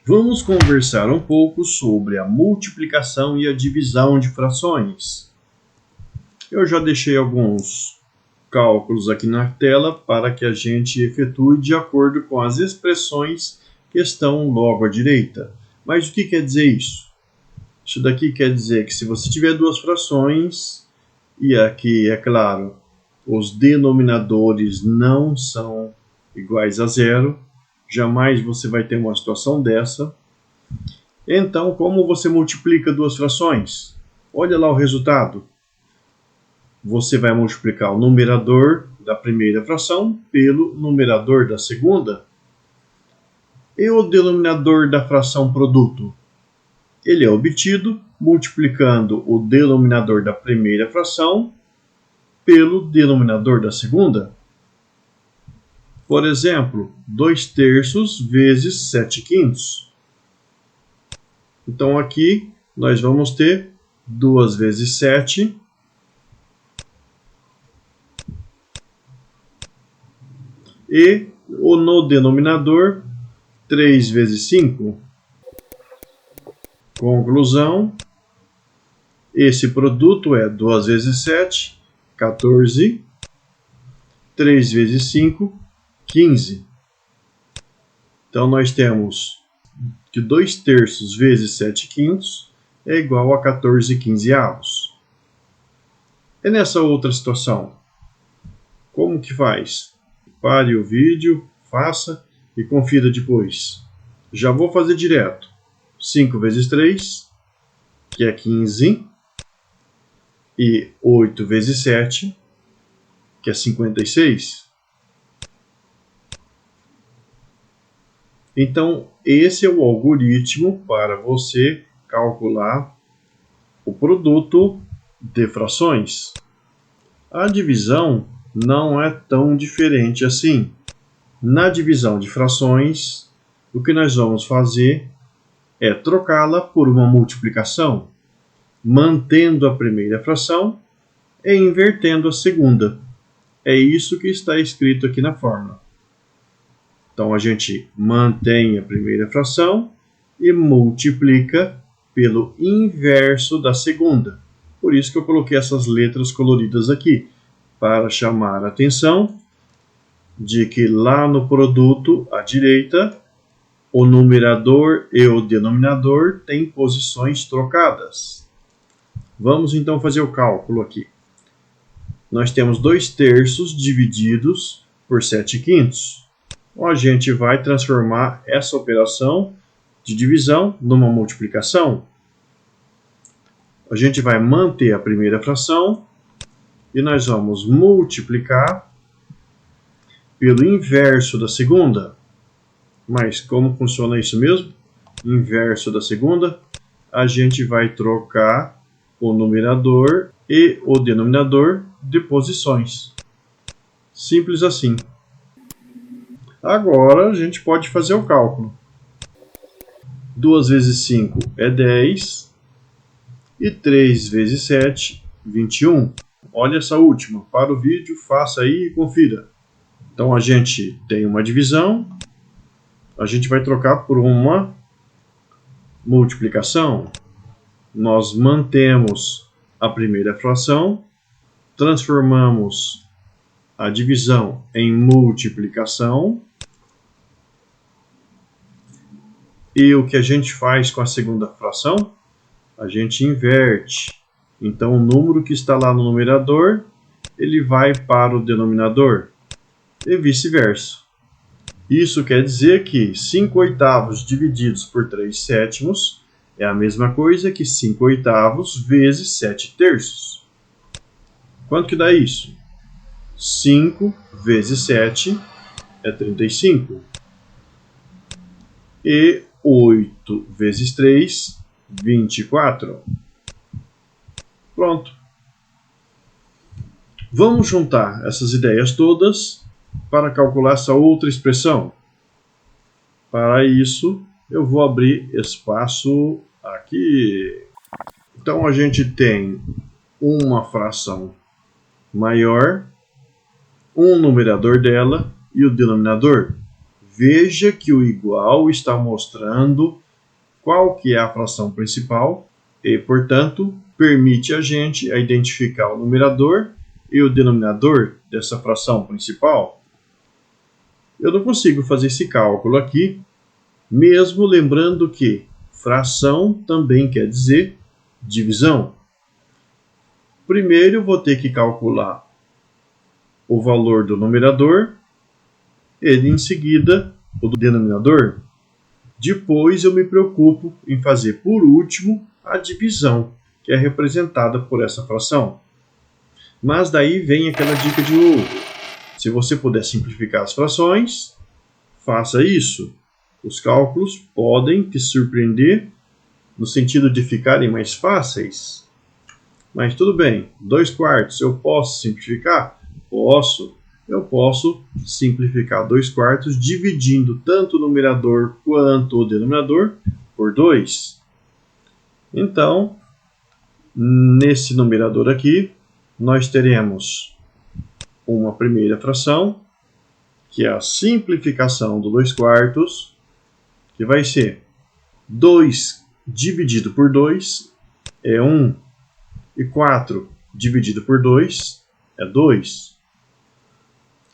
Vamos conversar um pouco sobre a multiplicação e a divisão de frações. Eu já deixei alguns cálculos aqui na tela para que a gente efetue de acordo com as expressões que estão logo à direita. Mas o que quer dizer isso? Isso daqui quer dizer que se você tiver duas frações, e aqui, é claro, os denominadores não são iguais a zero, jamais você vai ter uma situação dessa. Então, como você multiplica duas frações? Olha lá o resultado. Você vai multiplicar o numerador da primeira fração pelo numerador da segunda. E o denominador da fração produto? Ele é obtido multiplicando o denominador da primeira fração pelo denominador da segunda. Por exemplo, 2/3 vezes 7/5. Então aqui nós vamos ter 2 vezes 7 e no denominador 3 vezes 5. Conclusão, esse produto é 2 vezes 7, 14, 3 vezes 5, 15. Então nós temos que 2/3 vezes 7/5 é igual a 14/15. E nessa outra situação, como que faz? Pare o vídeo, faça e confira depois. Já vou fazer direto. 5 vezes 3, que é 15, e 8 vezes 7, que é 56. Então, esse é o algoritmo para você calcular o produto de frações. A divisão não é tão diferente assim. Na divisão de frações, o que nós vamos fazer é trocá-la por uma multiplicação, mantendo a primeira fração e invertendo a segunda. É isso que está escrito aqui na fórmula. Então, a gente mantém a primeira fração e multiplica pelo inverso da segunda. Por isso que eu coloquei essas letras coloridas aqui, para chamar a atenção de que lá no produto, à direita, o numerador e o denominador têm posições trocadas. Vamos então fazer o cálculo aqui. Nós temos 2/3 divididos por 7/5. A gente vai transformar essa operação de divisão numa multiplicação. A gente vai manter a primeira fração e nós vamos multiplicar pelo inverso da segunda. Mas como funciona isso mesmo? Inverso da segunda, a gente vai trocar o numerador e o denominador de posições. Simples assim. Agora a gente pode fazer o cálculo. 2 vezes 5 é 10 e 3 vezes 7, 21. Olha essa última. Para o vídeo, faça aí e confira. Então a gente tem uma divisão. A gente vai trocar por uma multiplicação. Nós mantemos a primeira fração, transformamos a divisão em multiplicação. E o que a gente faz com a segunda fração? A gente inverte. Então o número que está lá no numerador, ele vai para o denominador. E vice-versa. Isso quer dizer que 5/8 divididos por 3/7 é a mesma coisa que 5/8 vezes 7/3. Quanto que dá isso? 5 vezes 7 é 35. E 8 vezes 3, 24. Pronto. Vamos juntar essas ideias todas para calcular essa outra expressão. Para isso, eu vou abrir espaço aqui. Então, a gente tem uma fração maior, um numerador dela e o denominador, Veja que o igual está mostrando qual que é a fração principal e, portanto, permite a gente identificar o numerador e o denominador dessa fração principal. Eu não consigo fazer esse cálculo aqui, mesmo lembrando que fração também quer dizer divisão. Primeiro eu vou ter que calcular o valor do numerador e em seguida o do denominador. Depois eu me preocupo em fazer por último a divisão, que é representada por essa fração. Mas daí vem aquela dica de ouro. Se você puder simplificar as frações, faça isso. Os cálculos podem te surpreender no sentido de ficarem mais fáceis. Mas tudo bem, 2/4 eu posso simplificar? Posso. Eu posso simplificar 2/4 dividindo tanto o numerador quanto o denominador por 2. Então, nesse numerador aqui, nós teremos uma primeira fração, que é a simplificação do 2/4, que vai ser 2 dividido por 2 é 1, e 4 dividido por 2 é 2.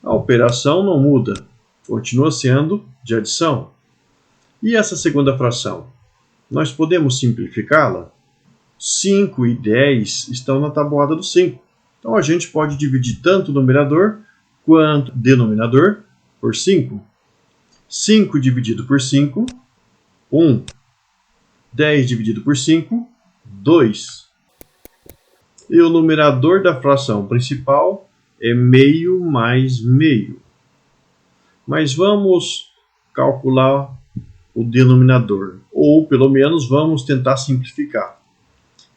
A operação não muda, continua sendo de adição. E essa segunda fração? Nós podemos simplificá-la? 5 e 10 estão na tabuada do 5. Então a gente pode dividir tanto o numerador quanto o denominador por 5. 5 dividido por 5, 1. 10 dividido por 5, 2. E o numerador da fração principal é meio mais meio. Mas vamos calcular o denominador, ou pelo menos vamos tentar simplificar.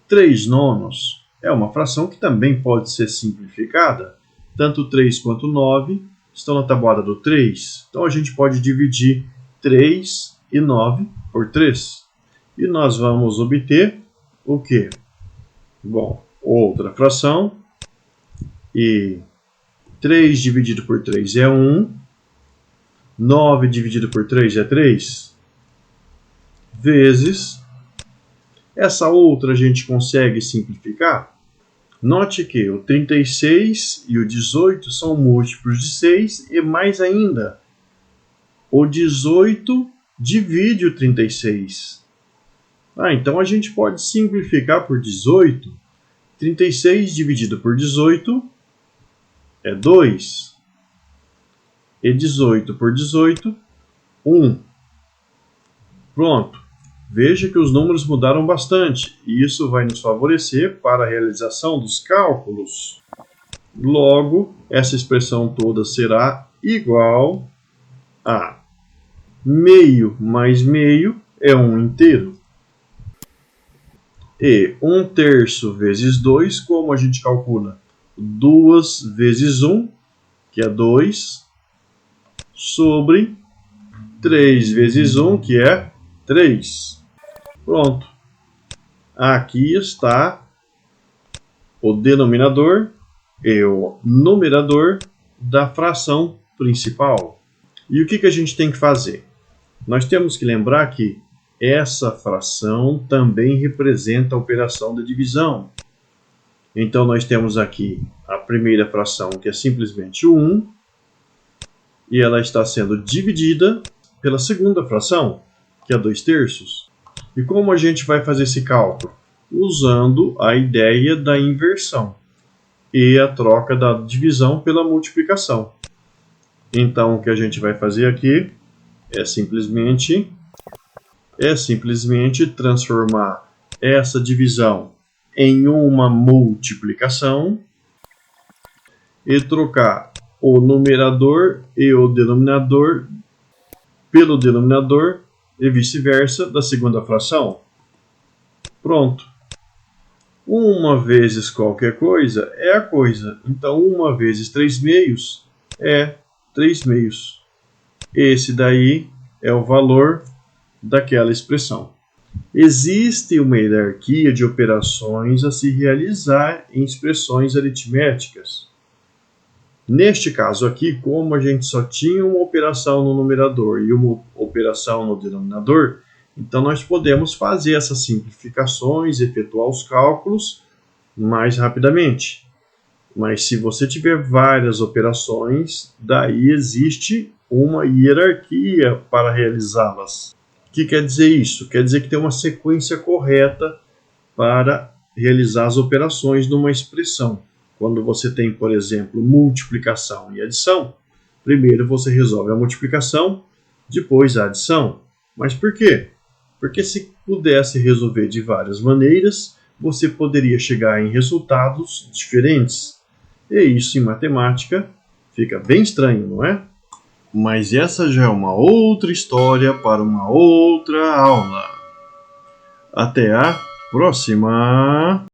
3/9 é uma fração que também pode ser simplificada. Tanto 3 quanto 9 estão na tabuada do 3. Então a gente pode dividir 3 e 9 por 3. E nós vamos obter o quê? Bom, outra fração. E 3 dividido por 3 é 1. 9 dividido por 3 é 3. Vezes. Essa outra a gente consegue simplificar. Note que o 36 e o 18 são múltiplos de 6 e mais ainda, o 18 divide o 36. Então a gente pode simplificar por 18. 36 dividido por 18 é 2. E 18 por 18, 1. Pronto. Veja que os números mudaram bastante, e isso vai nos favorecer para a realização dos cálculos. Logo, essa expressão toda será igual a meio mais meio é 1 inteiro. E 1/3 vezes 2, como a gente calcula? 2 vezes 1, que é 2, sobre 3 vezes 1, que é 3. Pronto. Aqui está o denominador e o numerador da fração principal. E o que a gente tem que fazer? Nós temos que lembrar que essa fração também representa a operação da divisão. Então, nós temos aqui a primeira fração, que é simplesmente 1, e ela está sendo dividida pela segunda fração, que é 2/3. E como a gente vai fazer esse cálculo? Usando a ideia da inversão e a troca da divisão pela multiplicação. Então, o que a gente vai fazer aqui é simplesmente transformar essa divisão em uma multiplicação e trocar o numerador e o denominador pelo denominador e vice-versa da segunda fração. Pronto. 1 vezes qualquer coisa é a coisa. Então, 1 vezes 3/2 é 3/2. Esse daí é o valor daquela expressão. Existe uma hierarquia de operações a se realizar em expressões aritméticas. Neste caso aqui, como a gente só tinha uma operação no numerador e uma operação no denominador, então nós podemos fazer essas simplificações, efetuar os cálculos mais rapidamente. Mas se você tiver várias operações, daí existe uma hierarquia para realizá-las. O que quer dizer isso? Quer dizer que tem uma sequência correta para realizar as operações numa expressão. Quando você tem, por exemplo, multiplicação e adição, primeiro você resolve a multiplicação, depois a adição. Mas por quê? Porque se pudesse resolver de várias maneiras, você poderia chegar em resultados diferentes. E isso em matemática fica bem estranho, não é? Mas essa já é uma outra história para uma outra aula. Até a próxima!